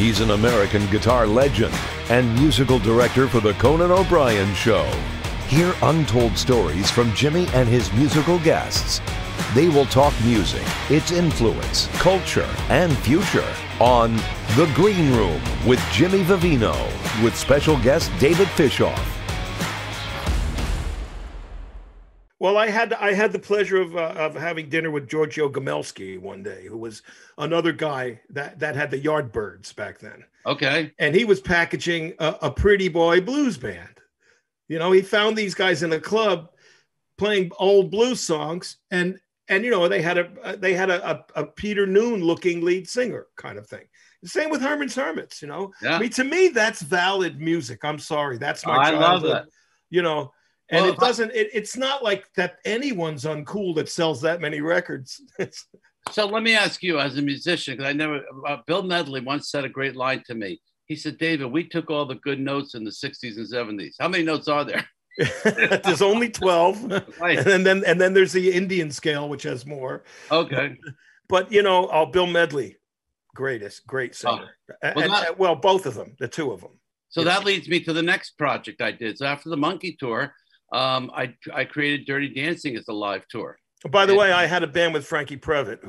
He's an American guitar legend and musical director for The Conan O'Brien Show. Hear untold stories from Jimmy and his musical guests. They will talk music, its influence, culture, and future on The Green Room with Jimmy Vivino, with special guest David Fishof. Well, I had the pleasure of having dinner with Giorgio Gamelski one day, who was another guy that had the Yardbirds back then. Okay. And he was packaging a pretty boy blues band. You know, he found these guys in a club playing old blues songs, and you know, they had a Peter Noon looking lead singer kind of thing. Same with Herman's Hermits, you know. Yeah. I mean, to me, that's valid music. I'm sorry, that's my childhood. I love that. You know, and Well, it doesn't. It's not like that anyone's uncool that sells that many records. So let me ask you, as a musician, because Bill Medley once said a great line to me. He said, "David, we took all the good notes in the '60s and '70s. How many notes are there?" There's only 12, Right. and then there's the Indian scale, which has more. Okay. But you know, Bill Medley, great singer. Well, both of them, the two of them. So that leads me to the next project I did. So after the Monkey tour, I created Dirty Dancing as a live tour. By the way, I had a band with Frankie Previtt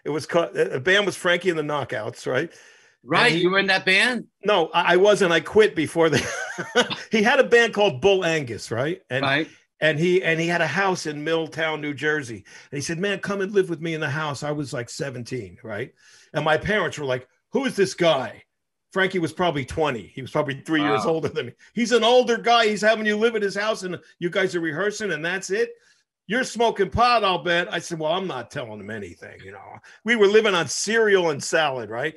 it was called, a band was Frankie and the Knockouts, right? Right, you were in that band? No, I wasn't. I quit before they. He had a band called Bull Angus, right? And he had a house in Milltown, New Jersey. And he said, "Man, come and live with me in the house." I was like 17, right? And my parents were like, "Who is this guy?" Frankie was probably 20. He was probably 3 years older than me. He's an older guy. He's having you live at his house, and you guys are rehearsing, and that's it. You're smoking pot, I'll bet. I said, "Well, I'm not telling him anything." You know, we were living on cereal and salad, right?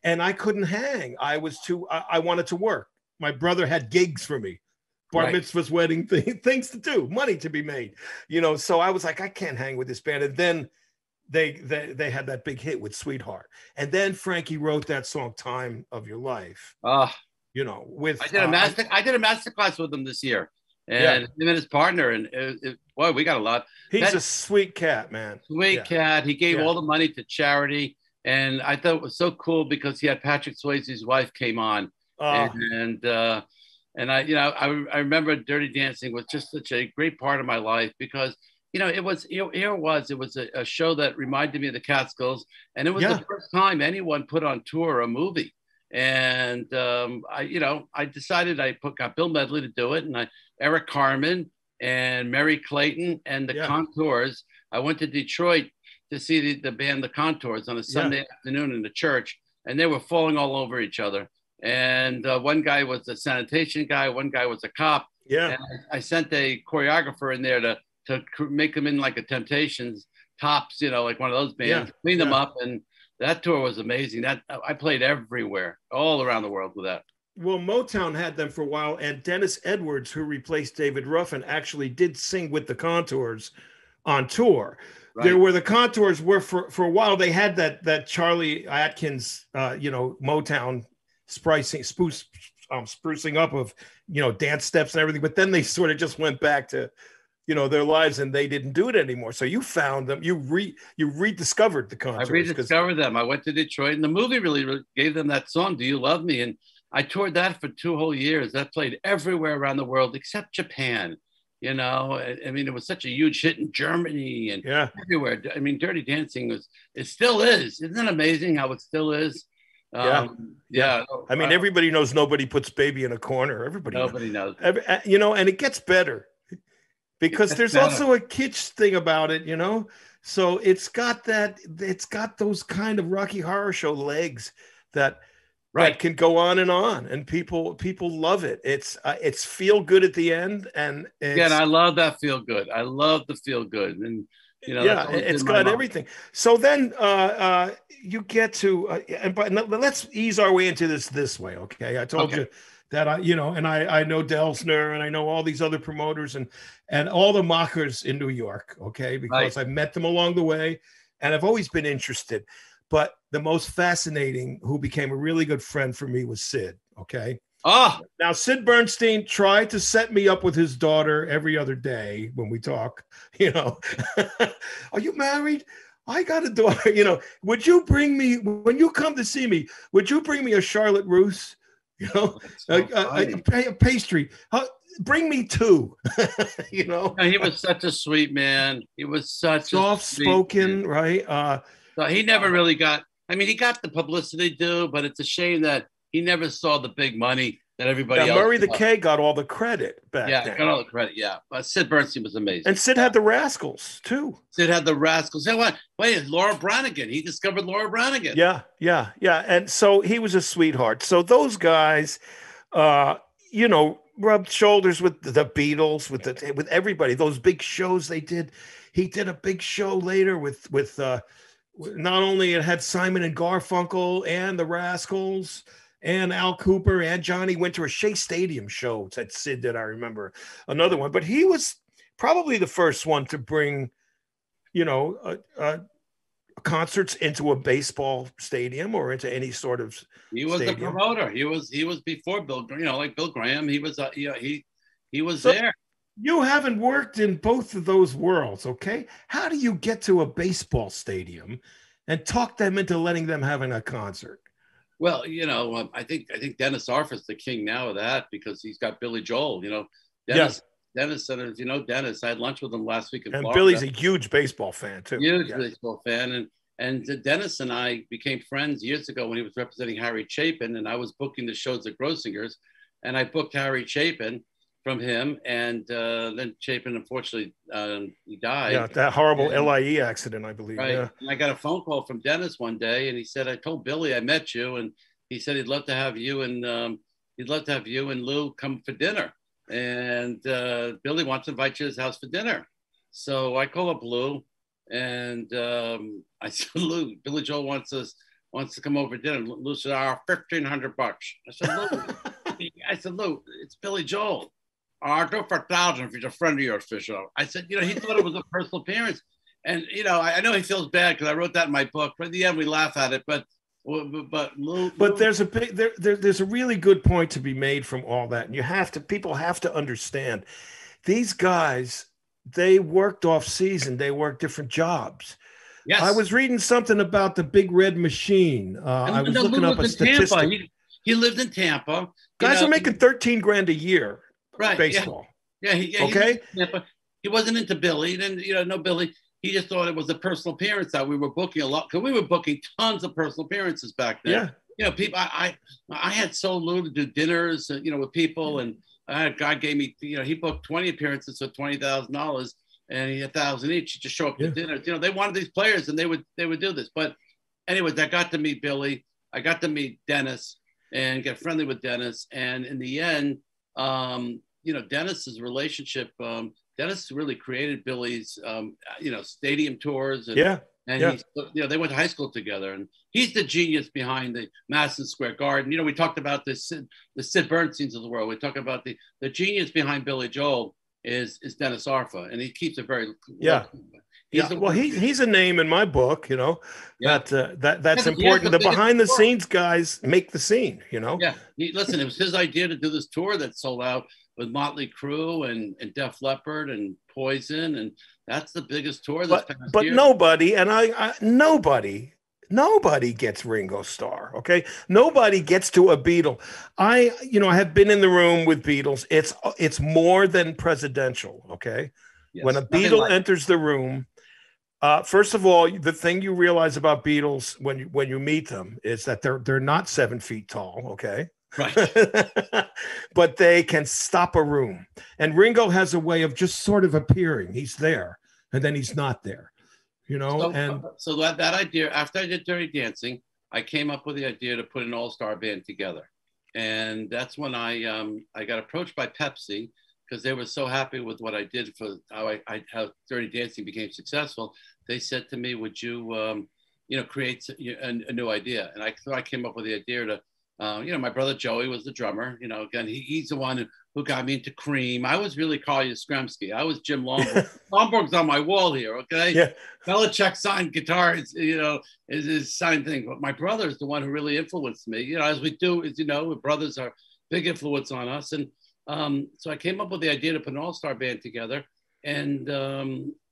And I couldn't hang. I wanted to work. My brother had gigs for me, bar mitzvahs, wedding things to do, money to be made, you know. So I was like, I can't hang with this band. And then they had that big hit with Sweetheart. And then Frankie wrote that song, Time of Your Life. You know, with I did a master class with him this year. And him and his partner, and boy, we got a lot. He's a sweet cat, man. Sweet cat. He gave all the money to charity. And I thought it was so cool because he had Patrick Swayze's wife came on, and I remember Dirty Dancing was just such a great part of my life because it was a show that reminded me of the Catskills, and it was the first time anyone put on tour a movie, and I decided got Bill Medley to do it, and Eric Carmen and Mary Clayton and the Contours. I went to Detroit to see the band The Contours on a Sunday afternoon in the church, and they were falling all over each other. And one guy was a sanitation guy, one guy was a cop. Yeah. And I sent a choreographer in there to make them in like a Temptations tops, like one of those bands, clean them up. And that tour was amazing. I played everywhere, all around the world with that. Well, Motown had them for a while, and Dennis Edwards, who replaced David Ruffin, actually did sing with the Contours on tour. Right. There were the Contours were for a while. They had that Charlie Atkins, Motown sprucing up of, dance steps and everything. But then they sort of just went back to, their lives, and they didn't do it anymore. So you found them. You rediscovered the Contours. I rediscovered them. I went to Detroit, and the movie really gave them that song, "Do You Love Me?" And I toured that for 2 whole years. That played everywhere around the world except Japan. I mean, it was such a huge hit in Germany and everywhere. I mean, Dirty Dancing still is. Isn't it amazing how it still is? I mean, everybody knows Nobody Puts Baby in a Corner. Nobody knows. And it gets better because there's also a kitsch thing about it, So it's got those kind of Rocky Horror Show legs that can go on, and people love it. It's feel good at the end, and I love that feel good. I love the feel good, and it's got everything. So then you get to, but let's ease our way into this way, okay? I told you that I know Delsner, and I know all these other promoters and all the mockers in New York, okay? Because I've met them along the way, and I've always been interested. But the most fascinating, who became a really good friend for me, was Sid, okay? Now, Sid Bernstein tried to set me up with his daughter every other day when we talk, Are you married? I got a daughter, would you bring me, when you come to see me, would you bring me a Charlotte Russe, a pastry? Bring me two, He was such a sweet man. He was such soft-spoken, right? So he never really got, he got the publicity due, but it's a shame that he never saw the big money that everybody else. Murray the K got all the credit back then. Yeah, got all the credit, yeah. But Sid Bernstein was amazing. And Sid had the Rascals, too. Sid had the Rascals. Hey, what? Wait, Laura Branigan. He discovered Laura Branigan. Yeah. And so he was a sweetheart. So those guys, rubbed shoulders with the Beatles, with everybody. Those big shows they did. He did a big show later with not only it had Simon and Garfunkel and the Rascals and Al Cooper and Johnny Winter, a Shea Stadium show that Sid did, I remember. Another one. But he was probably the first one to bring, concerts into a baseball stadium or into any sort of He was stadium. the promoter. He was before Bill, like Bill Graham. He was he was there. You haven't worked in both of those worlds, okay? How do you get to a baseball stadium and talk them into letting them having a concert? Well, I think Dennis Arfa's the king now of that because he's got Billy Joel. Dennis said, Dennis. I had lunch with him last week in Florida. Billy's a huge baseball fan too. Huge baseball fan, and Dennis and I became friends years ago when he was representing Harry Chapin, and I was booking the shows at Grossinger's, and I booked Harry Chapin from him, and then Chapin unfortunately he died. Yeah, that horrible LIE accident, I believe. Right. Yeah. And I got a phone call from Dennis one day, and he said, "I told Billy I met you, and he said he'd love to have you and Lou come for dinner, and Billy wants to invite you to his house for dinner." So I call up Lou, and I said, "Lou, Billy Joel wants to come over for dinner." Lou said, $1,500. I said, Lou, it's Billy Joel. I'll go for $1,000 if he's a friend of yours, Fishof. I said, he thought it was a personal appearance. And, I know he feels bad because I wrote that in my book. But in the end, we laugh at it. But Lou. But there's a really good point to be made from all that. And people have to understand these guys, they worked off season. They worked different jobs. Yes. I was reading something about the Big Red Machine. I was looking up a statistic. He lived in Tampa. Guys are making $13,000 a year. Right. Baseball. Yeah. Okay. He wasn't into Billy. Then no Billy. He just thought it was a personal appearance that we were booking a lot because we were booking tons of personal appearances back then. Yeah. People. I had sold Lou to do dinners, with people, and a guy gave me. He booked 20 appearances for $20,000, and he had $1,000 each to show up to dinner. They wanted these players, and they would do this. But anyways, I got to meet Billy. I got to meet Dennis and get friendly with Dennis. And in the end, Dennis's relationship, Dennis really created Billy's, stadium tours. And, they went to high school together. And he's the genius behind the Madison Square Garden. We talked about the Sid Bernsteins of the world. We talk about the genius behind Billy Joel is Dennis Arfa. And he keeps it very he's a name in my book, that's important. The behind the scenes guys make the scene, Yeah. Listen, it was his idea to do this tour that sold out with Motley Crue and Def Leppard and Poison. And that's the biggest tour this past year. But nobody, and nobody gets Ringo Starr. Okay. Nobody gets to a Beatle. I have been in the room with Beatles. It's more than presidential. Okay. Yes, when a Beatle enters the room, first of all, the thing you realize about Beatles when you meet them is that they're not 7 feet tall, okay? Right. But they can stop a room. And Ringo has a way of just sort of appearing. He's there, and then he's not there, So that idea, after I did Dirty Dancing, I came up with the idea to put an all-star band together. And that's when I got approached by Pepsi, because they were so happy with what I did for how Dirty Dancing became successful. They said to me, would you, create a new idea? And I came up with the idea to, my brother Joey was the drummer. Again, he's the one who got me into Cream. I was really Carl Yastrzemski. I was Jim Lomborg. Lomborg's on my wall here, okay? Yeah. Belichick signed guitar, is his signed thing. But my brother is the one who really influenced me. As we do, brothers are big influence on us. And so I came up with the idea to put an all-star band together, and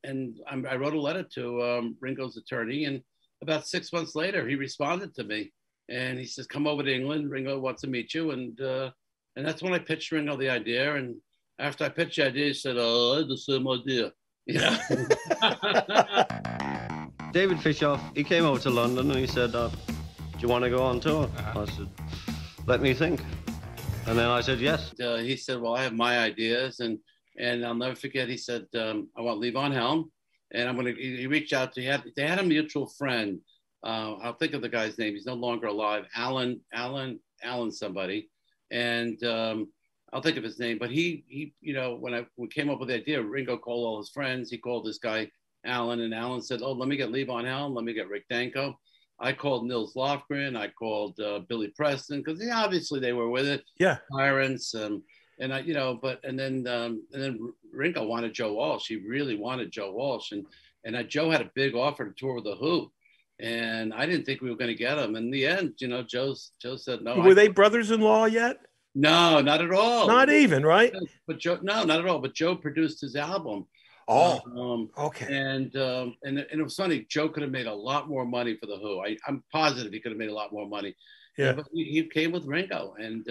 I wrote a letter to Ringo's attorney, and about 6 months later, he responded to me, and he says, "Come over to England. Ringo wants to meet you." And that's when I pitched Ringo the idea. And after I pitched the idea, he said, "Oh, I had the same idea." You know? David Fishof, he came over to London and he said, "Do you want to go on tour?" I said, "Let me think." And then I said, "Yes." He said, "Well, I have my ideas." And I'll never forget, he said, "I want Levon Helm. And he reached out to, they had a mutual friend. I'll think of the guy's name. He's no longer alive. Alan somebody. And I'll think of his name. But he when we came up with the idea, Ringo called all his friends. He called this guy, Alan, and Alan said, "Oh, let me get Levon Helm. Let me get Rick Danko." I called Nils Lofgren. I called Billy Preston, because obviously they were with it. Yeah. Tyrants. And then Ringo wanted Joe Walsh. He really wanted Joe Walsh. And Joe had a big offer to tour with The Who. And I didn't think we were going to get him. In the end, Joe said no. Were they brothers-in-law yet? No, not at all. Not even, right? But Joe, no, not at all. But Joe produced his album. Oh, okay. And it was funny. Joe could have made a lot more money for The Who. I'm positive he could have made a lot more money. Yeah. But he came with Ringo, and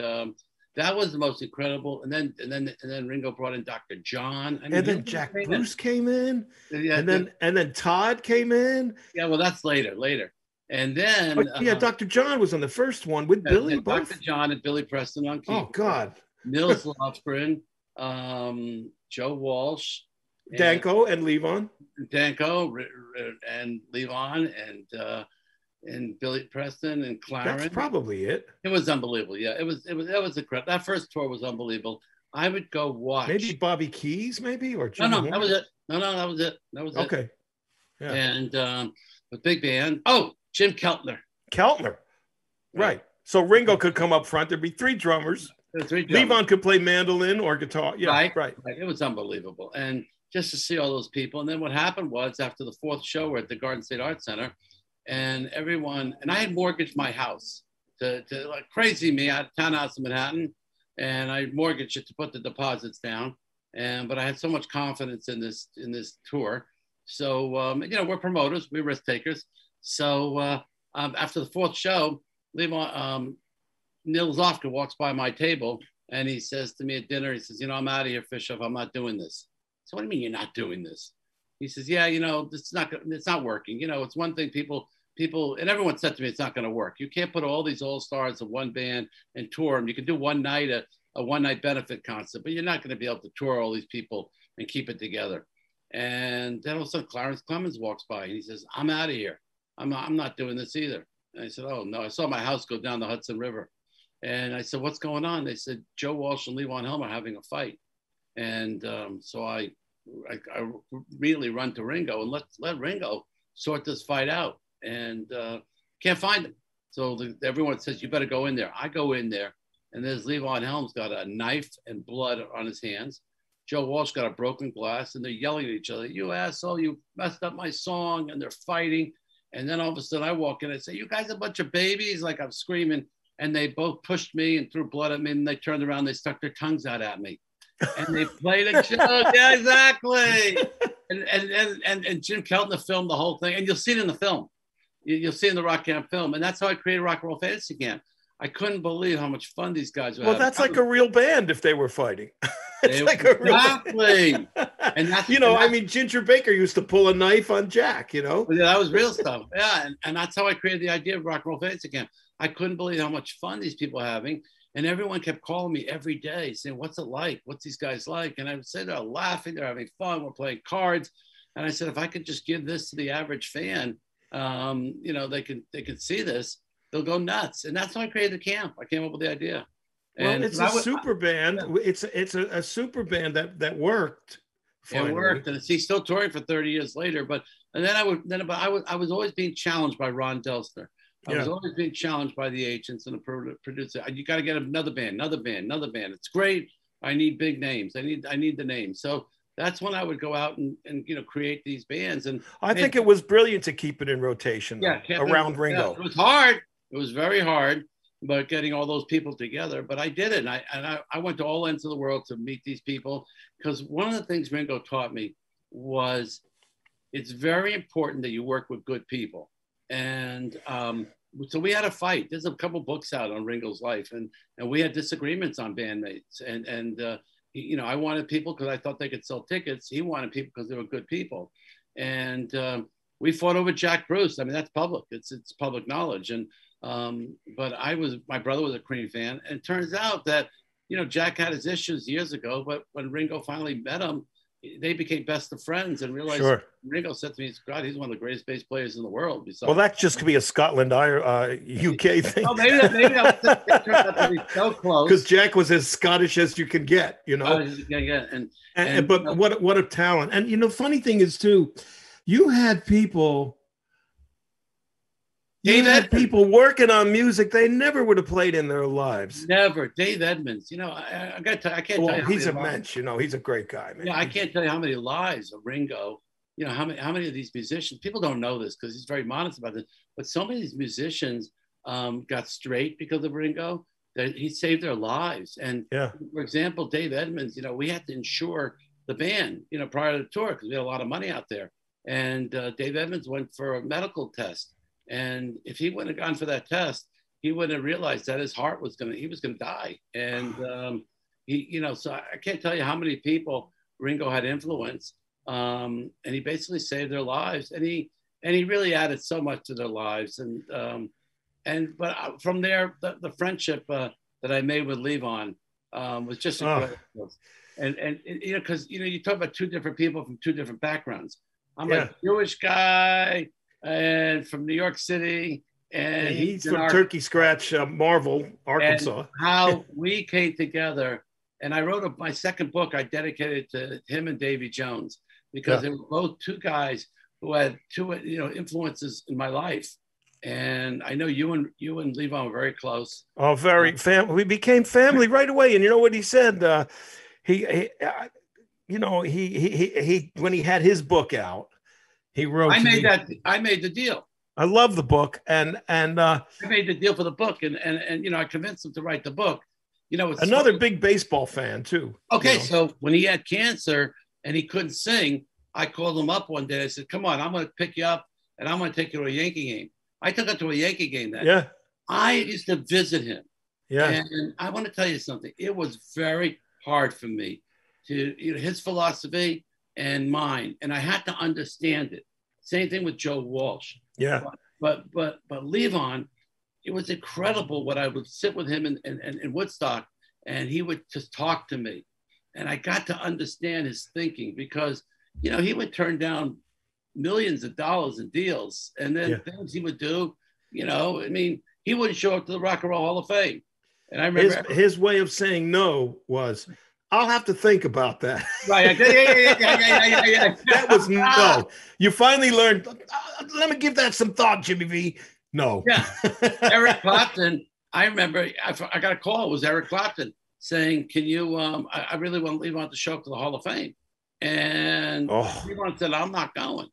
that was the most incredible. And then Ringo brought in Dr. John. And then Jack Bruce came in. Yeah, and then Todd came in. Yeah, well, that's later. And then Dr. John was on the first one with Billy. Dr. John and Billy Preston on keyboard. Oh God. Nils Lofgren, Joe Walsh, Danko and Levon. Danko and Levon and Billy Preston and Clarence. That's probably it. It was unbelievable. Yeah, it was incredible. That first tour was unbelievable. I would go watch. Maybe Bobby Keys, or no, that was it. No, that was it. Okay. Yeah. And the big band. Oh, Jim Keltner. Right. So Ringo could come up front. There'd be three drummers. Levon could play mandolin or guitar. Yeah, right. It was unbelievable. And just to see all those people. And then what happened was, after the fourth show, we're at the Garden State Arts Center, and I had mortgaged my house to like crazy me. I had a townhouse in Manhattan, and I mortgaged it to put the deposits down. But I had so much confidence in this tour. So, we're promoters, we're risk takers. So after the fourth show, Nils Lofgren walks by my table, and he says to me at dinner, he says, "I'm out of here, Fishof. I'm not doing this." So, "What do you mean you're not doing this?" He says, "Yeah, it's not working. It's one thing people, and everyone said to me, it's not going to work. You can't put all these all-stars in one band and tour them. You can do one night, a one-night benefit concert, but you're not going to be able to tour all these people and keep it together." And then all of a sudden, Clarence Clemens walks by, and he says, "I'm out of here. I'm not doing this either." And I said, "Oh, no, I saw my house go down the Hudson River." And I said, "What's going on?" They said, "Joe Walsh and Levon Helm are having a fight." And so I immediately run to Ringo and let Ringo sort this fight out. And can't find him. So everyone says, "You better go in there." I go in there, and there's Levon Helm's got a knife and blood on his hands. Joe Walsh got a broken glass, and they're yelling at each other, "You asshole, you messed up my song," and they're fighting. And then all of a sudden I walk in and say, "You guys are a bunch of babies," like I'm screaming. And they both pushed me and threw blood at me, and they turned around, they stuck their tongues out at me. And they played a joke. Yeah, exactly. And Jim Keltner filmed the whole thing. And you'll see it in the film. You'll see it in the Rockcamp film. And that's how I created Rock and Roll Fantasy Camp. I couldn't believe how much fun these guys were having. That's like a real band if they were fighting. Exactly. And that's, Ginger Baker used to pull a knife on Jack, Yeah, that was real stuff. Yeah, and that's how I created the idea of Rock and Roll Fantasy Camp. I couldn't believe how much fun these people are having. And everyone kept calling me every day saying, "What's it like? What's these guys like?" And I would say, "They're laughing, they're having fun, we're playing cards." And I said, if I could just give this to the average fan, they can see this, they'll go nuts. And that's how I created the camp. I came up with the idea. Well, it's a super band. It's a super band that worked. Finally. It worked, and he's still touring for 30 years later. But I was always being challenged by Ron Delster. I was always being challenged by the agents and the producer. "You got to get another band. It's great. I need big names. I need the names." So that's when I would go out and create these bands. And I think it was brilliant to keep it in rotation around Ringo. Yeah, it was hard. It was very hard, but getting all those people together. But I did it. And I went to all ends of the world to meet these people, because one of the things Ringo taught me was it's very important that you work with good people. And so we had a fight. There's a couple books out on Ringo's life, and we had disagreements on bandmates. And you know, I wanted people because I thought they could sell tickets. He wanted people because they were good people. And we fought over Jack Bruce. I mean, that's public. It's public knowledge. And but my brother was a Cream fan, and it turns out that, you know, Jack had his issues years ago, but when Ringo finally met him, they became best of friends and realized. Sure. Ringo said to me, God, he's one of the greatest bass players in the world. Well, that just could be a Scotland, UK thing. Oh, maybe that turned out to be so close. Because Jack was as Scottish as you can get, you know. But what a talent. And, you know, funny thing is, too, you had people working on music they never would have played in their lives. Never. Dave Edmunds, you know, I got to, I can't tell you. He's a mensch, you know, he's a great guy, man. Yeah, I can't tell you how many lives of Ringo, you know, how many of these musicians, people don't know this because he's very modest about this, but so many of these musicians got straight because of Ringo, that he saved their lives. And for example, Dave Edmunds, you know, we had to insure the band, you know, prior to the tour because we had a lot of money out there. And Dave Edmunds went for a medical test. And if he wouldn't have gone for that test, he wouldn't have realized that his heart was he was gonna die. And he, you know, so I can't tell you how many people Ringo had influence. And he basically saved their lives. And he really added so much to their lives. But from there, the friendship that I made with Levon was just incredible. And you know, because you know, you talk about two different people from two different backgrounds. I'm a Jewish guy and from New York City, and he's from Turkey Scratch, Marvel, Arkansas. And how we came together, and I wrote my second book. I dedicated to him and Davy Jones because they were both two guys who had two, you know, influences in my life. And I know you and Levon were very close. Oh, very we became family right away. And you know what he said? He when he had his book out, he wrote. I made the deal. I love the book, and I made the deal for the book, and you know, I convinced him to write the book. You know, it's another big baseball fan too. Okay, you know? So when he had cancer and he couldn't sing, I called him up one day. I said, "Come on, I'm going to pick you up, and I'm going to take you to a Yankee game." I took him to a Yankee game that. Yeah. I used to visit him. Yeah. And I want to tell you something. It was very hard for me to, you know, his philosophy and mine, and I had to understand it. Same thing with Joe Walsh. Yeah. But Levon, it was incredible what I would sit with him in Woodstock, and he would just talk to me, and I got to understand his thinking because, you know, he would turn down millions of dollars in deals, and then things he would do, you know, I mean, he wouldn't show up to the Rock and Roll Hall of Fame. And I remember his way of saying no was, I'll have to think about that. Right. Yeah. That was no. You finally learned, let me give that some thought, Jimmy V. No. Yeah. Eric Clapton, I remember, I got a call. It was Eric Clapton saying, can you, I really want Levon to show up to the Hall of Fame. And Levon said, I'm not going.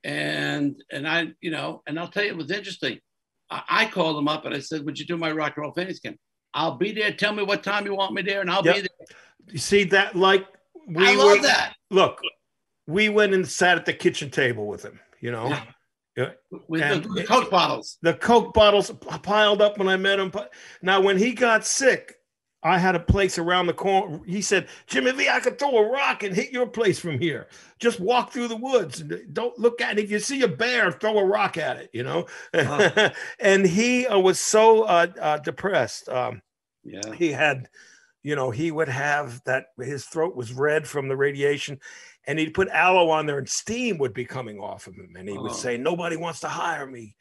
And I, you know, and I'll tell you, it was interesting. I called him up and I said, would you do my Rock and Roll Fans camp? I'll be there. Tell me what time you want me there, and I'll be there. You see that? Like I love that. Look, we went and sat at the kitchen table with him, you know. Yeah. With the Coke bottles. The Coke bottles piled up when I met him. Now, when he got sick, I had a place around the corner. He said, Jimmy V, I could throw a rock and hit your place from here. Just walk through the woods. Don't look at it. If you see a bear, throw a rock at it, you know. Wow. And he was so depressed. He had, you know, he would have that, his throat was red from the radiation, and he'd put aloe on there and steam would be coming off of him. And he would say, nobody wants to hire me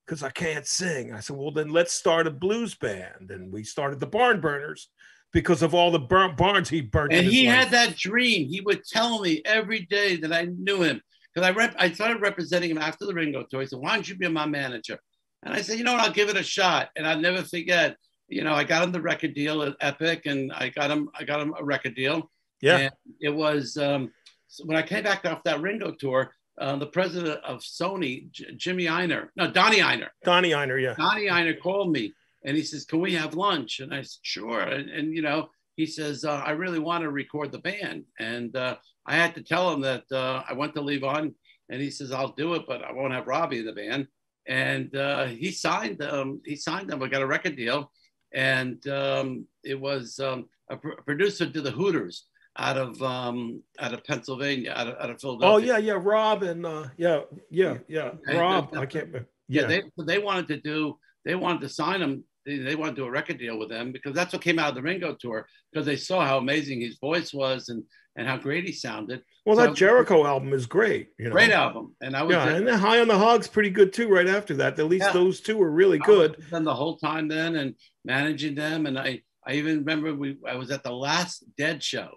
because I can't sing. I said, well, then let's start a blues band. And we started the Barn Burners because of all the barns he burnt. And he had that dream. He would tell me every day that I knew him, because I started representing him after the Ringo tour. He said, why don't you be my manager? And I said, you know what, I'll give it a shot. And I'll never forget, you know, I got him the record deal at Epic, and I got him a record deal. Yeah. And it was, so when I came back off that Ringo tour, the president of Sony, Donnie Einer, yeah. Donnie Einer called me and he says, can we have lunch? And I said, sure. And you know, he says, I really want to record the band. And I had to tell him that I went to Levon And he says, I'll do it, but I won't have Robbie in the band. And he signed them. We got a record deal. And it was a producer to the Hooters out of Pennsylvania, out of Philadelphia. Oh yeah, Rob and Rob. I can't remember. Yeah, they wanted to sign him. They wanted to do a record deal with them because that's what came out of the Ringo tour, because they saw how amazing his voice was and how great he sounded. Well, that Jericho album is great. Great album. And I was and then High on the Hog's pretty good too right after that. At least those two were really good. And the whole time then and managing them. And I even remember I was at the Last Dead show.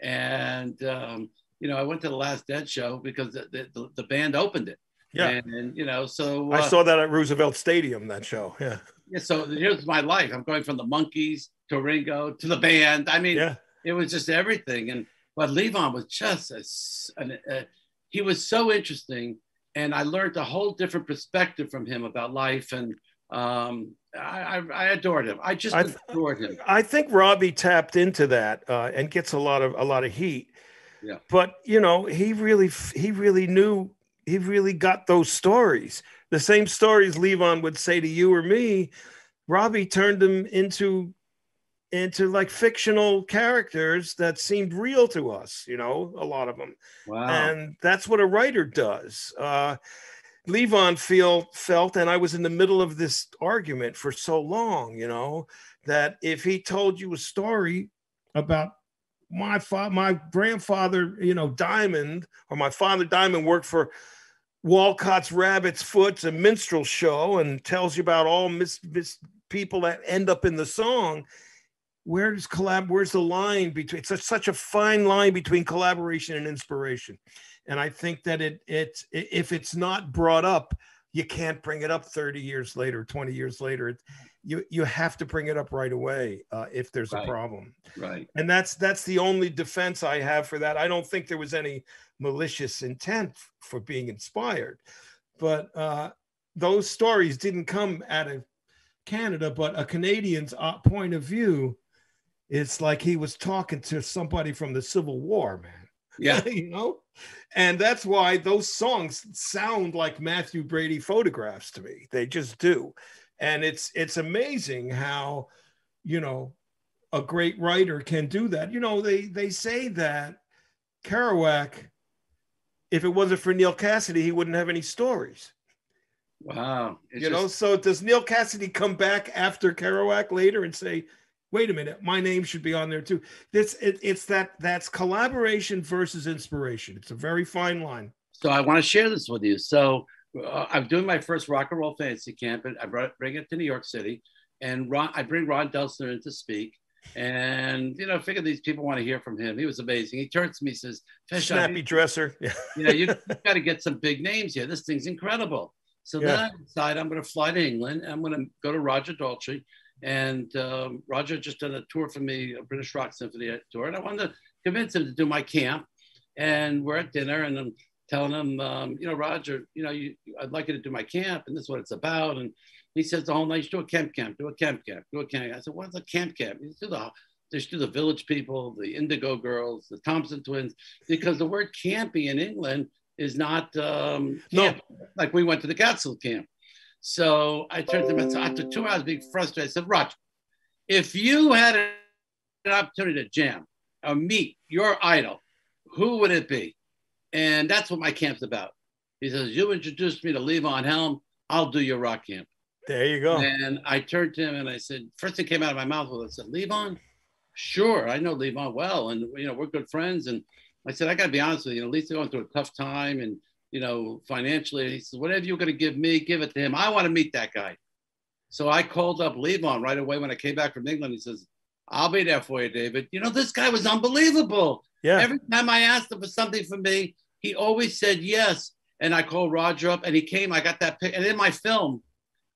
And, I went to the Last Dead show because the band opened it. Yeah. And so. I saw that at Roosevelt Stadium, that show. Yeah. Yeah. So here's my life. I'm going from the Monkees to Ringo to the band. I mean, it was just everything. But Levon was just, he was so interesting. And I learned a whole different perspective from him about life. And I adored him. I just adored him. I think Robbie tapped into that and gets a lot of heat. Yeah. But, he really knew, he really got those stories. The same stories Levon would say to you or me, Robbie turned them into like fictional characters that seemed real to us, a lot of them. Wow. And that's what a writer does. Levon felt, and I was in the middle of this argument for so long, that if he told you a story about my grandfather, Diamond, or my father Diamond worked for Walcott's Rabbit's Foot's a minstrel show and tells you about all people that end up in the song. Where's the line between? It's such a fine line between collaboration and inspiration, and I think that if it's not brought up, you can't bring it up 30 years later, 20 years later. You have to bring it up right away if there's a problem. Right. And that's the only defense I have for that. I don't think there was any malicious intent for being inspired, but those stories didn't come out of Canada, but a Canadian's point of view. It's like he was talking to somebody from the Civil War, man. Yeah. And that's why those songs sound like Matthew Brady photographs to me. They just do. And it's amazing how, a great writer can do that. They say that Kerouac, if it wasn't for Neil Cassidy, he wouldn't have any stories. Wow. So does Neil Cassidy come back after Kerouac later and say, wait a minute, my name should be on there too? That's collaboration versus inspiration. It's a very fine line. So I want to share this with you. So I'm doing my first rock and roll fantasy camp, and I bring it to New York City, and I bring Ron Delsner in to speak. And, I figure these people want to hear from him. He was amazing. He turns to me and says, snappy dresser. You got to get some big names here. This thing's incredible. So then I decide I'm going to fly to England. I'm going to go to Roger Daltrey. And Roger just done a tour for me, a British Rock Symphony tour. And I wanted to convince him to do my camp. And we're at dinner, and I'm telling him, Roger, I'd like you to do my camp, and this is what it's about. And he says the whole night, you do a camp, do a camp. I said, what's a camp? You do the Village People, the Indigo Girls, the Thompson Twins, because the word campy in England is not camp. Like we went to the Catskill camp. So I turned to him, and after 2 hours being frustrated, I said, Roger, if you had an opportunity to jam or meet your idol, who would it be? And that's what my camp's about. He says, you introduced me to Levon Helm, I'll do your rock camp. There you go. And I turned to him and I said, first thing came out of my mouth was, I said, Levon? Sure, I know Levon well, and we're good friends. And I said, I got to be honest with you, at least they're going through a tough time, and financially. He says, whatever you're going to give me, give it to him. I want to meet that guy. So I called up Levon right away when I came back from England. He says, I'll be there for you, David. This guy was unbelievable. Yeah. Every time I asked him for something for me, he always said yes. And I called Roger up, and he came. I got that picture. And in my film,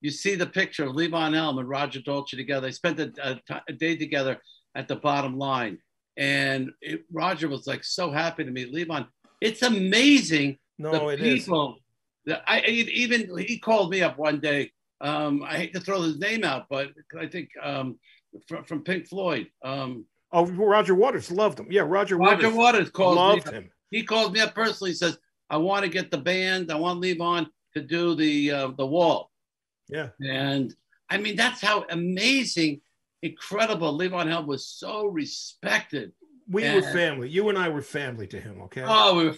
you see the picture of Levon Helm and Roger Daltrey together. They spent a day together at the bottom line. And Roger was like so happy to meet Levon. It's amazing. No, it is. He called me up one day. I hate to throw his name out, but I think from Pink Floyd. Roger Waters loved him. Yeah, Roger Waters loved him. He called me up personally. He says, I want to get the band. I want Levon to do the Wall. Yeah. And I mean, that's how amazing, incredible. Levon Helm was so respected. We were family. You and I were family to him, okay? Oh,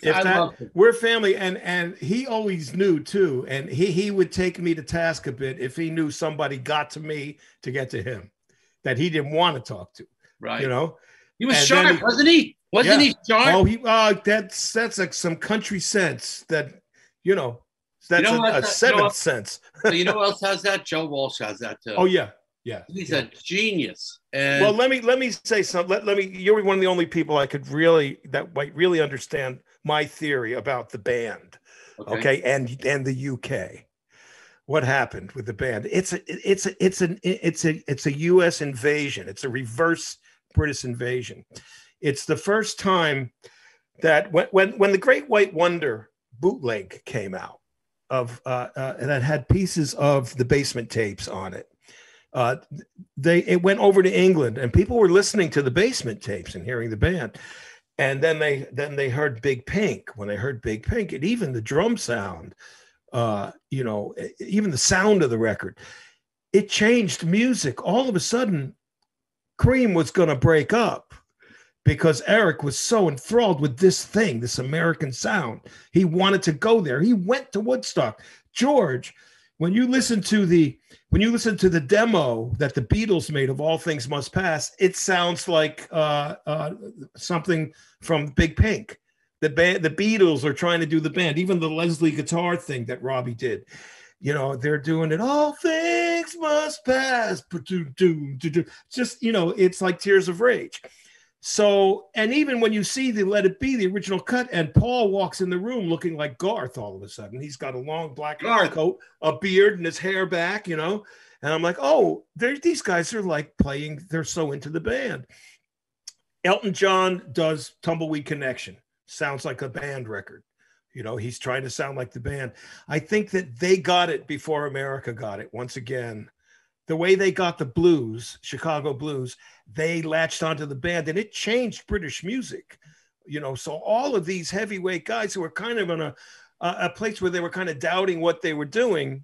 we're family, and he always knew too. And he would take me to task a bit if he knew somebody got to me to get to him that he didn't want to talk to. Right. You know? He was sharp, wasn't he? Wasn't he sharp? Oh, that's like some country sense that, you know, that's a seventh sense. You know who else has that? Joe Walsh has that too. Oh, yeah. Yeah, he's a genius. And well, let me say something. Let me. You're one of the only people I could really might really understand my theory about the band. Okay, and the UK. What happened with the band? It's a U.S. invasion. It's a reverse British invasion. It's the first time that when the Great White Wonder bootleg came out that had pieces of the Basement tapes on it. It went over to England, and people were listening to the Basement tapes and hearing the band, and then they heard Big Pink. When they heard Big Pink, and even the drum sound, even the sound of the record, it changed music. All of a sudden, Cream was going to break up because Eric was so enthralled with this American sound. He wanted to go there. He went to Woodstock. George, when you listen to the demo that the Beatles made of All Things Must Pass, it sounds like something from Big Pink. The Beatles are trying to do the band, even the Leslie guitar thing that Robbie did. You know, they're doing it. All things must pass. Just, it's like Tears of Rage. So, and even when you see the Let It Be, the original cut, and Paul walks in the room looking like Garth all of a sudden. He's got a long black coat, a beard, and his hair back, and I'm like, oh, these guys are like playing, they're so into the band. Elton John does Tumbleweed Connection. Sounds like a band record. He's trying to sound like the band. I think that they got it before America got it. Once again, the way they got the blues, Chicago blues, they latched onto the band, and it changed British music. So all of these heavyweight guys who were kind of in a place where they were kind of doubting what they were doing,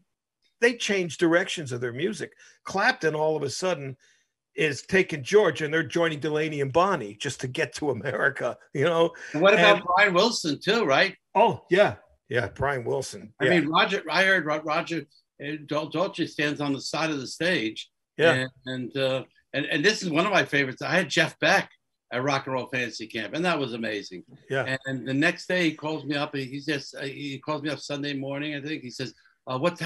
they changed directions of their music. Clapton all of a sudden is taking George, and they're joining Delaney and Bonnie just to get to America, And what about Brian Wilson too, right? Oh, yeah. Yeah, Brian Wilson. Yeah. I mean, I heard Roger Dolce stands on the side of the stage. Yeah. And this is one of my favorites. I had Jeff Beck at Rock and Roll Fantasy Camp, and that was amazing. Yeah. And the next day he calls me up. He calls me up Sunday morning, I think. He says, what do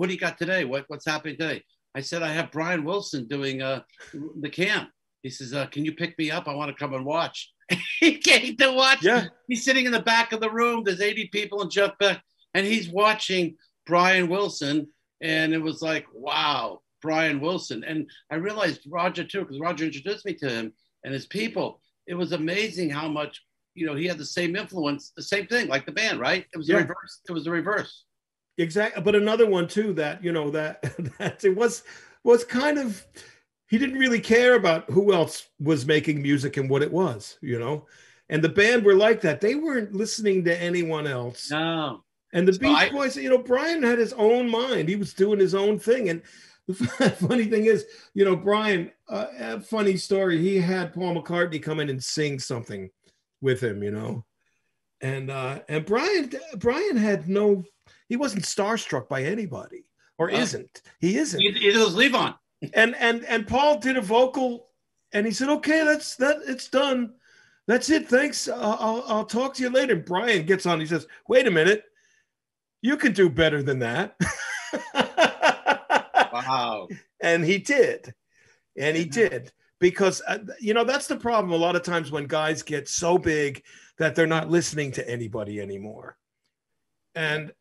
you got today? What's happening today? I said, I have Brian Wilson doing the camp. He says, can you pick me up? I want to come and watch. He came to watch. Yeah. He's sitting in the back of the room. There's 80 people and Jeff Beck, and he's watching Brian Wilson. And it was like, wow, Brian Wilson. And I realized Roger too, because Roger introduced me to him and his people. It was amazing how much, he had the same influence, the same thing, like the band, right? It was the reverse. It was the reverse. Exactly. But another one too, that it was kind of, he didn't really care about who else was making music and what it was, and the band were like that. They weren't listening to anyone else. No. And the Beach Boys, Brian had his own mind. He was doing his own thing. And the funny thing is, Brian, a funny story. He had Paul McCartney come in and sing something with him, and Brian had he wasn't starstruck by anybody, or isn't. He isn't. It was Levon. And Paul did a vocal, and he said, "Okay, it's done. That's it. Thanks. I'll talk to you later." And Brian gets on. He says, "Wait a minute. You could do better than that." Wow. And he did. Because, that's the problem a lot of times when guys get so big that they're not listening to anybody anymore. And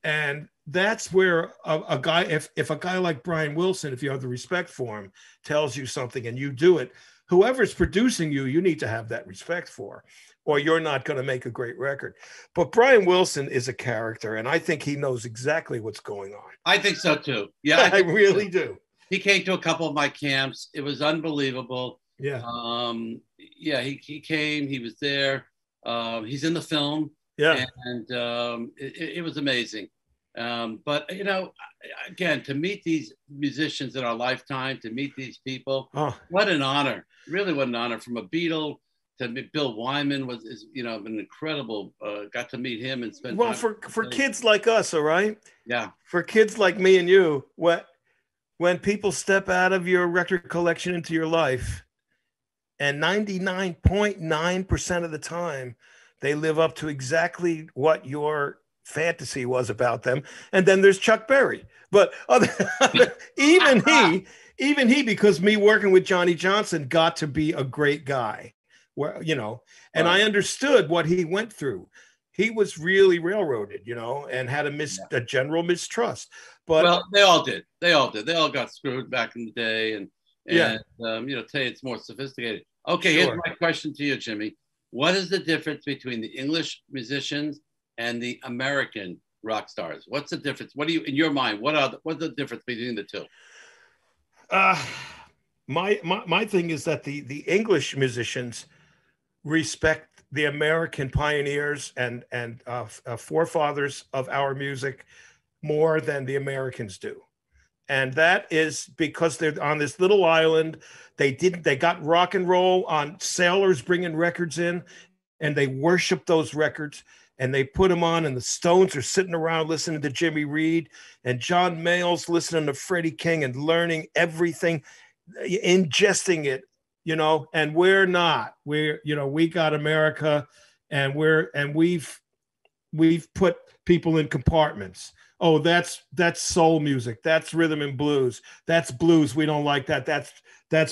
that's where a guy, if a guy like Brian Wilson, if you have the respect for him, tells you something and you do it, whoever's producing you need to have that respect for, or you're not going to make a great record. But Brian Wilson is a character, and I think he knows exactly what's going on. I think so too. Yeah, I really do. He came to a couple of my camps. It was unbelievable. Yeah. He came. He was there. He's in the film. Yeah. And it was amazing. But, you know, again, to meet these musicians in our lifetime, to meet these people, what an honor. Really, what an honor. From a Beatle to Bill Wyman was, you know, an incredible, got to meet him and spend time. Well, for kids like us, all right? Yeah. For kids like me and you, when people step out of your record collection into your life, and 99.9% of the time, they live up to exactly what your fantasy was about them. And then there's Chuck Berry. But even he, because me working with Johnny Johnson, got to be a great guy. Where, you know, and I understood what he went through. He was really railroaded, you know, and had a general mistrust. But well, they all did. They all got screwed back in the day, and you know, today it's more sophisticated. Okay, Here's my question to you, Jimmy. What is the difference between the English musicians and the American rock stars? What's the difference? What do you, in your mind, what's the difference between the two? My thing is that the English musicians respect the American pioneers and forefathers of our music more than the Americans do. And that is because they're on this little island. They got rock and roll on sailors bringing records in, and they worship those records, and they put them on, and the Stones are sitting around listening to Jimmy Reed, and John Mayall's listening to Freddie King and learning everything, ingesting it, you know, and we're not. We got America, and we've put people in compartments. Oh, that's soul music. That's rhythm and blues. That's blues. We don't like that. That's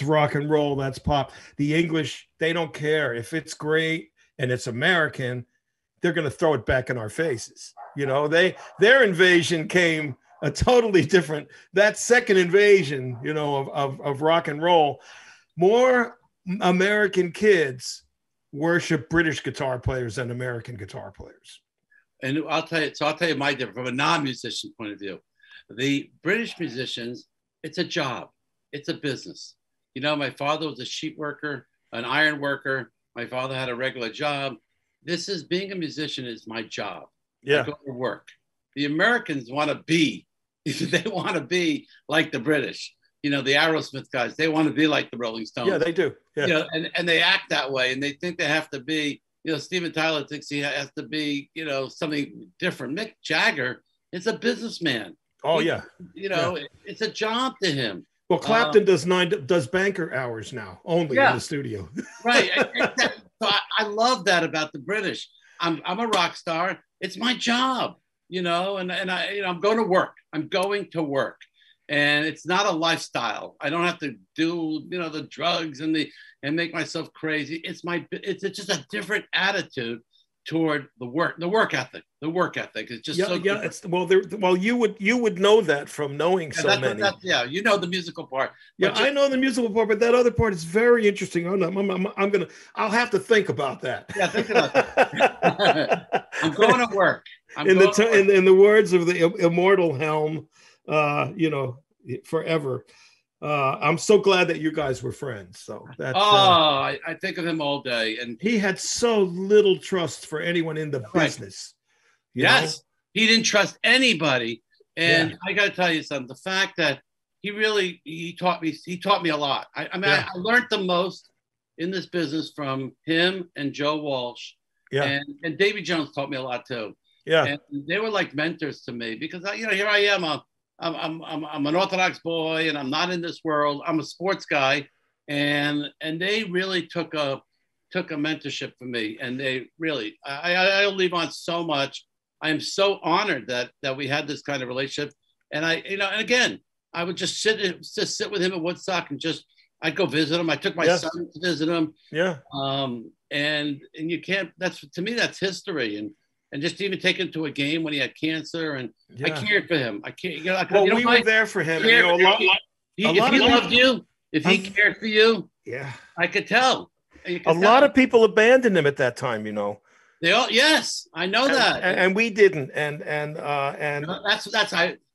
rock and roll. That's pop. The English, they don't care if it's great and it's American. They're going to throw it back in our faces. You know, their invasion came a totally different. That second invasion, you know, of rock and roll. More American kids worship British guitar players than American guitar players. And I'll tell you my difference from a non-musician point of view. The British musicians, it's a job. It's a business. You know, my father was a sheet worker, an iron worker. My father had a regular job. Being a musician is my job. Yeah. I go to work. The Americans want to be like the British. You know, the Aerosmith guys, they want to be like the Rolling Stones. Yeah, they do. Yeah. You know, and they act that way, and they think they have to be. You know, Steven Tyler thinks he has to be, you know, something different. Mick Jagger is a businessman. Oh, It's a job to him. Well, Clapton does banker hours now, only in the studio. Right. So I love that about the British. I'm a rock star. It's my job, you know, and I'm going to work. I'm going to work. And it's not a lifestyle. I don't have to do, you know, the drugs and make myself crazy. It's just a different attitude toward the work ethic. The work ethic is just you would know that from knowing so many. You know the musical part. Yeah, I know the musical part, but that other part is very interesting. I'll have to think about that. Yeah, think about that. I'm going to work. In the words of the immortal Helm, you know, forever. I'm so glad that you guys were friends. So that I think of him all day, and he had so little trust for anyone in the business. Yes, he didn't trust anybody, and I got to tell you something. The fact that he taught me a lot. I learned the most in this business from him and Joe Walsh. Yeah, and Davy Jones taught me a lot too. Yeah, and they were like mentors to me because here I am. I'm an Orthodox boy, and I'm not in this world. I'm a sports guy, and they really took a mentorship from me, and they really I owe Levon so much. I am so honored that we had this kind of relationship, and and again, I would just sit with him at Woodstock, and I'd go visit him. I took my son to visit him. Yeah. And you can't. To me, that's history, and just even take him to a game when he had cancer, and I cared for him. I can't. We were there for him. If he loved you, if he cared for you, I could tell. A lot of people abandoned him at that time, you know. They all, yes, I know that, and we didn't, and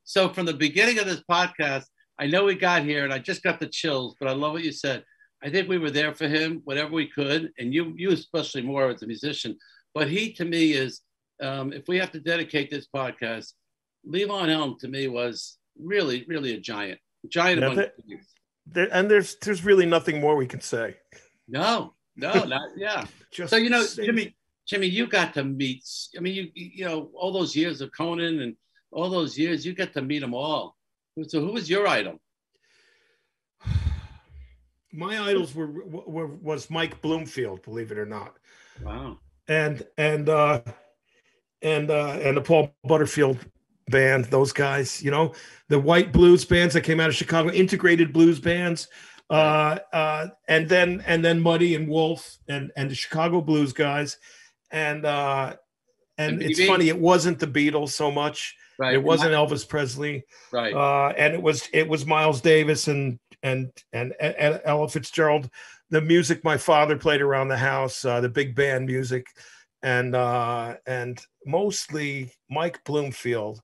So from the beginning of this podcast, I know we got here, and I just got the chills, but I love what you said. I think we were there for him, whatever we could, and you especially more as a musician. But he, to me, is if we have to dedicate this podcast, Levon Helm to me was really, really a giant. Among and there's really nothing more we can say. No, not yeah. So Jimmy, you got to meet. I mean, you know all those years of Conan and all those years, you got to meet them all. So who was your idol? My idols was Mike Bloomfield, believe it or not. Wow. And the Paul Butterfield band, those guys, you know, the white blues bands that came out of Chicago, integrated blues bands, and then Muddy and Wolf and the Chicago blues guys, and it's funny, it wasn't the Beatles so much, right? It wasn't Elvis Presley, right? And it was Miles Davis and Ella Fitzgerald, the music my father played around the house, the big band music, and mostly Mike Bloomfield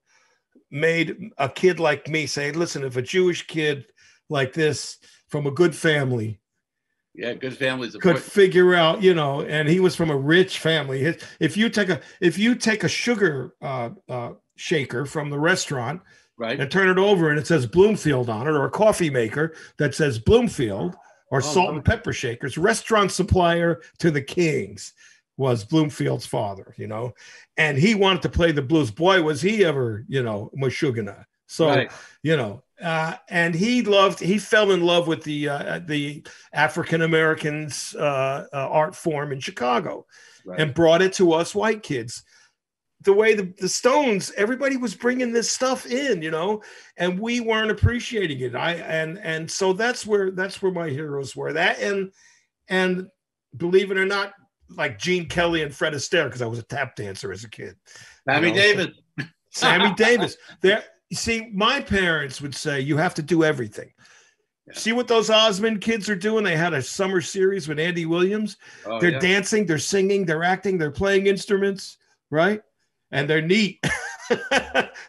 made a kid like me say, listen, if a Jewish kid like this from a good family, good families could figure out, you know, and he was from a rich family. If you take a sugar shaker from the restaurant, right, and turn it over and it says Bloomfield on it, or a coffee maker that says Bloomfield, or salt and pepper shakers, restaurant supplier to the Kings was Bloomfield's father, you know, and he wanted to play the blues. Boy, was he ever, you know, Meshuggah. So, right. You know, and he fell in love with the African Americans art form in Chicago, right, and brought it to us white kids. The way the Stones, everybody was bringing this stuff in, you know, and we weren't appreciating it. And so that's where my heroes were. That and believe it or not, like Gene Kelly and Fred Astaire, because I was a tap dancer as a kid. Sammy Davis. Sammy Davis. There. You see, my parents would say you have to do everything. Yeah. See what those Osmond kids are doing? They had a summer series with Andy Williams. They're dancing, they're singing, they're acting, they're playing instruments, right? And they're neat.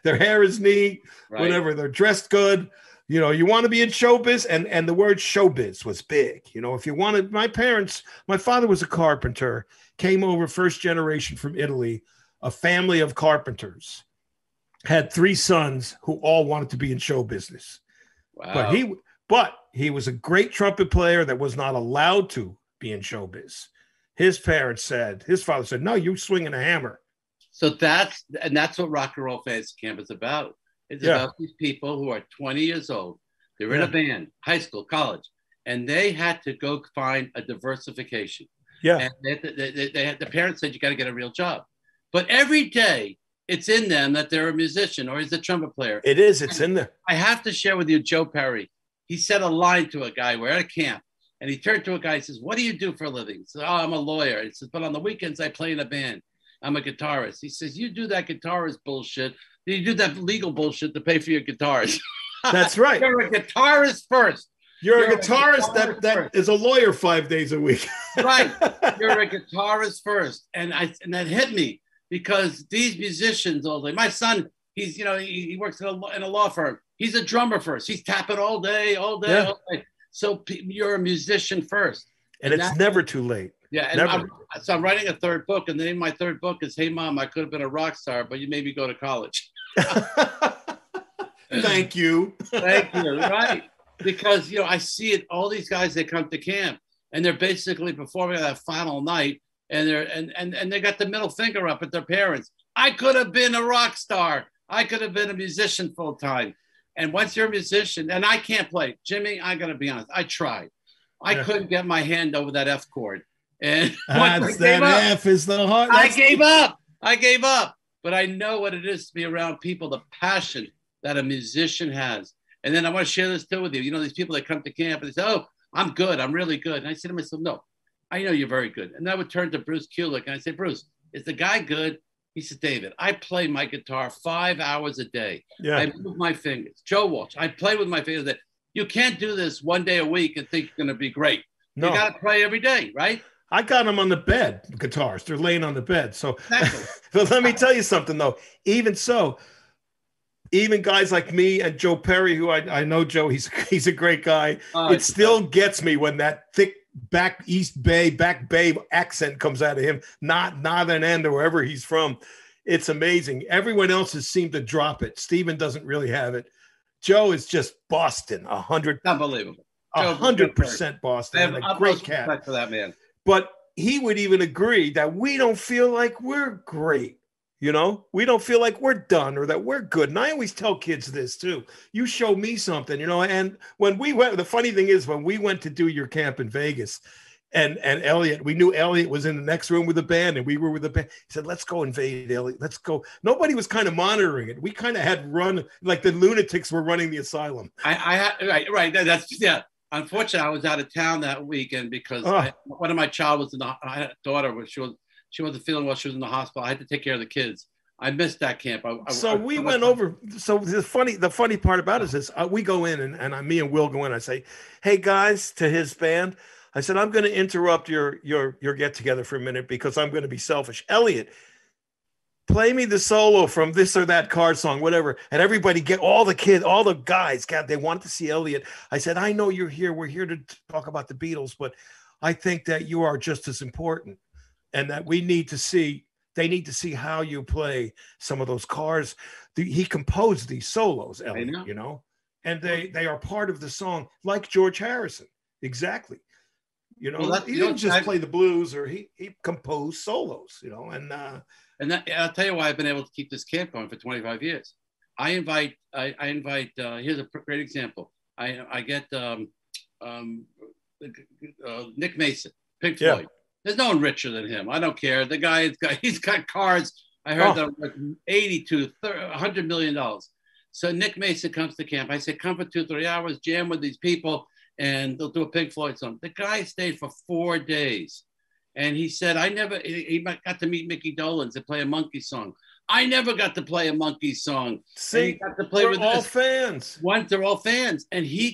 Their hair is neat, right, whatever. They're dressed good. You know, you want to be in showbiz, and the word showbiz was big. You know, if you wanted, my father was a carpenter, came over first generation from Italy, a family of carpenters, had 3 sons who all wanted to be in show business. Wow. But he was a great trumpet player that was not allowed to be in showbiz. His father said, no, you swinging a hammer. So that's what Rock and Roll Fantasy Camp is about. It's about these people who are 20 years old. They're in a band, high school, college, and they had to go find a diversification. Yeah. And the parents said, you got to get a real job. But every day it's in them that they're a musician or he's a trumpet player. It is. It's in there. I have to share with you Joe Perry. He said a line to a guy. We're at a camp. And he turned to a guy and says, what do you do for a living? He says, oh, I'm a lawyer. He says, but on the weekends I play in a band. I'm a guitarist. He says, you do that guitarist bullshit. You do that legal bullshit to pay for your guitars. That's right. You're a guitarist first. You're a guitarist that is a lawyer 5 days a week. Right. You're a guitarist first. And that hit me because these musicians all day, my son, he's, you know, he works in a law firm. He's a drummer first. He's tapping all day. So you're a musician first. And it's never too late. Yeah. And so I'm writing a 3rd book, and the name of my 3rd book is, Hey Mom, I could have been a rock star, but you made me go to college. Thank you. Thank you. Right. Because, you know, I see it, all these guys, they come to camp and they're basically performing on that final night, and they got the middle finger up at their parents. I could have been a rock star. I could have been a musician full time. And once you're a musician, and I can't play, Jimmy, I got to be honest, I tried. I couldn't get my hand over that F chord. And F is the heart. I gave up. But I know what it is to be around people, the passion that a musician has. And then I want to share this too with you. You know, these people that come to camp and they say, oh, I'm good. I'm really good. And I say to myself, no, I know you're very good. And I would turn to Bruce Kulick and I say, Bruce, is the guy good? He said, David, I play my guitar 5 hours a day. Yeah. I move my fingers. Joe Walsh, I play with my fingers. You can't do this one day a week and think you're going to be great. No. You got to play every day, right? I got them on the bed, guitars. They're laying on the bed. So, but let me tell you something, though. Even guys like me and Joe Perry, who I know Joe, he's a great guy. It still gets me when that thick back Bay accent comes out of him, not Northern End or wherever he's from. It's amazing. Everyone else has seemed to drop it. Steven doesn't really have it. Joe is just Boston, 100. Unbelievable. 100% Boston. I have and a great cat respect for that man. But he would even agree that we don't feel like we're great. You know, we don't feel like we're done or that we're good. And I always tell kids this too. You show me something, you know, and when we went, the funny thing is when we went to do your camp in Vegas and Elliot, we knew Elliot was in the next room with the band and we were with the band. He said, let's go invade Elliot. Let's go. Nobody was kind of monitoring it. We kind of had run like the lunatics were running the asylum. Right. That's, yeah. Unfortunately, I was out of town that weekend because one of my child was I had a daughter, she wasn't feeling well. She was in the hospital. I had to take care of the kids. I missed that camp. We went over. So the funny part about it is this: we go in and me and Will go in. I say, "Hey guys," to his band. I said, "I'm going to interrupt your get together for a minute because I'm going to be selfish." Elliot, play me the solo from this or that card song, whatever. And everybody all the guys, they wanted to see Elliot. I said, I know you're here. We're here to talk about the Beatles, but I think that you are just as important and that they need to see how you play some of those cards. He composed these solos, Elliot, you know, and they are part of the song like George Harrison. Exactly. You know, he didn't just play the blues or he composed solos, you know, and I'll tell you why I've been able to keep this camp going for 25 years. I invite, here's a great example. I get Nick Mason, Pink Floyd. There's no one richer than him. I don't care. The guy, he's got cars. I heard that like $80 to $100 million. So Nick Mason comes to camp. I say, come for 2-3 hours, jam with these people, and they'll do a Pink Floyd song. The guy stayed for 4 days. And he said, he got to meet Mickey Dolenz and play a Monkey song. I never got to play a Monkey song. See, he got to play with all fans. They're all fans. And he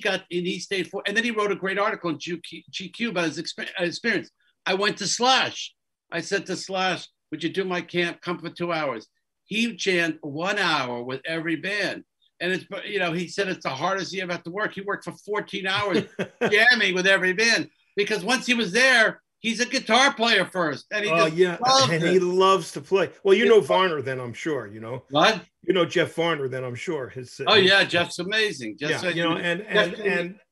stayed and then he wrote a great article in GQ about his experience. I went to Slash. I said to Slash, would you do my camp? Come for 2 hours. He jammed 1 hour with every band. And it's, you know, he said it's the hardest he ever had to work. He worked for 14 hours jamming with every band because once he was there, he's a guitar player first. And he loves to play. Well, you know Varner then, I'm sure, you know. What? You know Jeff Varner then, I'm sure. Jeff's amazing. You know,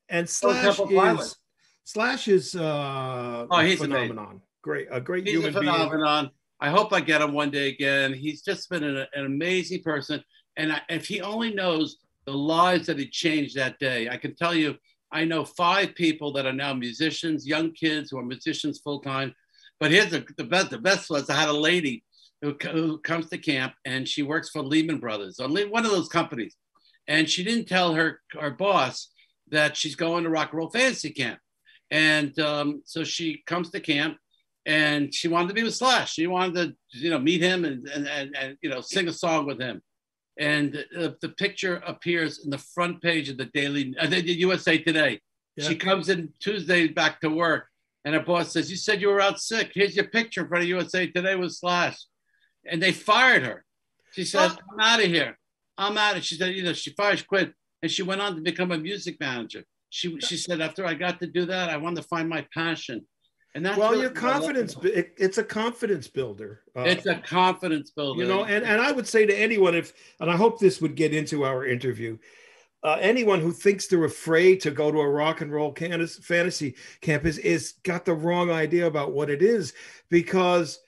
and Slash is he's a phenomenon. Amazing. A great he's human a phenomenon. Being. I hope I get him one day again. He's just been an amazing person. And if he only knows the lives that he changed that day, I can tell you, I know 5 people that are now musicians, young kids who are musicians full-time. But here's the best was I had a lady who comes to camp and she works for Lehman Brothers, one of those companies. And she didn't tell her boss that she's going to Rock and Roll Fantasy Camp. And so she comes to camp and she wanted to be with Slash. She wanted to, you know, meet him and you know, sing a song with him. And the picture appears in the front page of the USA Today. Yeah. She comes in Tuesday back to work, and her boss says, "You said you were out sick. Here's your picture in front of USA Today with Slash." And they fired her. She said, "I'm out of here. I'm out." She said, you know, she quit, and she went on to become a music manager. She said, after I got to do that, I wanted to find my passion. And that's your confidence. It's a confidence builder. It's a confidence builder. You know, and I would say to anyone, and I hope this would get into our interview, anyone who thinks they're afraid to go to a rock and roll fantasy camp is got the wrong idea about what it is, because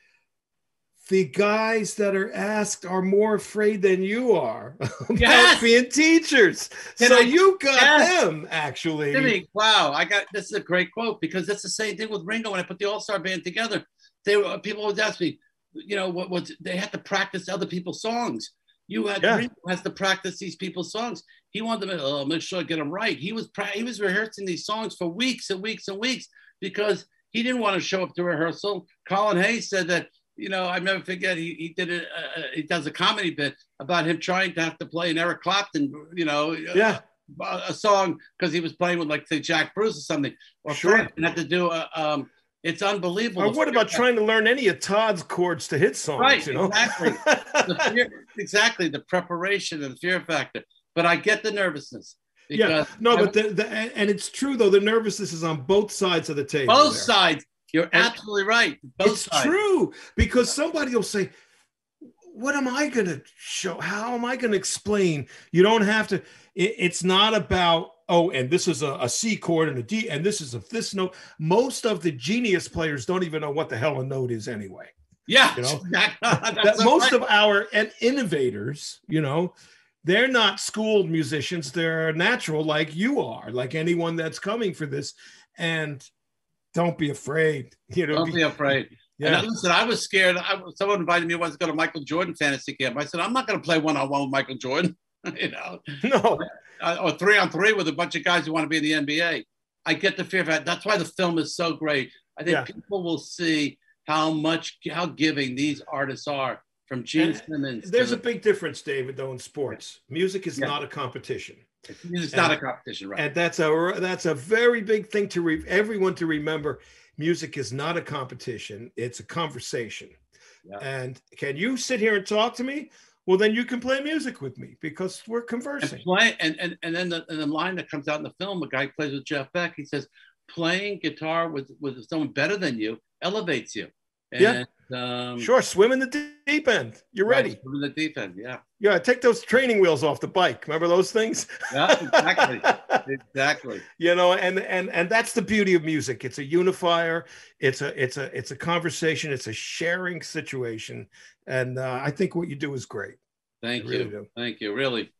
the guys that are asked are more afraid than you are about being teachers. You got them, actually. Jimmy, wow, this is a great quote, because that's the same thing with Ringo. When I put the All-Star Band together, people always ask me, you know, what they had to practice other people's songs. Ringo has to practice these people's songs. He wanted to make sure I get them right. He was rehearsing these songs for weeks and weeks and weeks because he didn't want to show up to rehearsal. Colin Hayes said that, you know, I never forget, he did it. He does a comedy bit about him trying to have to play an Eric Clapton, you know, a song because he was playing with, like, say, Jack Bruce or something. Or and had to do it's unbelievable. Or what about trying to learn any of Todd's chords to hit songs? Right, you know? Exactly. Exactly, the preparation and the fear factor. But I get the nervousness. But and it's true though. The nervousness is on both sides of the table. Both sides. You're absolutely right. It's true, because somebody will say, what am I going to show? How am I going to explain? You don't have to. It's not about, oh, and this is a C chord and a D, and this is a this note. Most of the genius players don't even know what the hell a note is anyway. Yeah, you know, so most of our innovators, you know, they're not schooled musicians. They're natural, like you are, like anyone that's coming for this. And don't be afraid. You know, don't be afraid. Yeah. And listen, I was scared. Someone invited me once to go to Michael Jordan fantasy camp. I said, I'm not going to play one-on-one with Michael Jordan. You know, no, or 3-on-3 with a bunch of guys who want to be in the NBA. I get the fear of that. That's why the film is so great. I think people will see how giving these artists are, from Gene Simmons. There's a big difference, David, though, in sports. Music is not a competition. It's not a competition, right? And that's a very big thing to everyone to remember. Music is not a competition; it's a conversation. Yeah. And can you sit here and talk to me? Well, then you can play music with me because we're conversing. And then the line that comes out in the film, a guy plays with Jeff Beck. He says, "Playing guitar with someone better than you elevates you." And, sure. Swim in the deep end. You're ready. Swim in the deep end. Yeah. Yeah. Take those training wheels off the bike. Remember those things? Yeah, exactly. Exactly. You know, and that's the beauty of music. It's a unifier. It's a conversation. It's a sharing situation. And I think what you do is great. Thank you. Really do. Thank you. Really.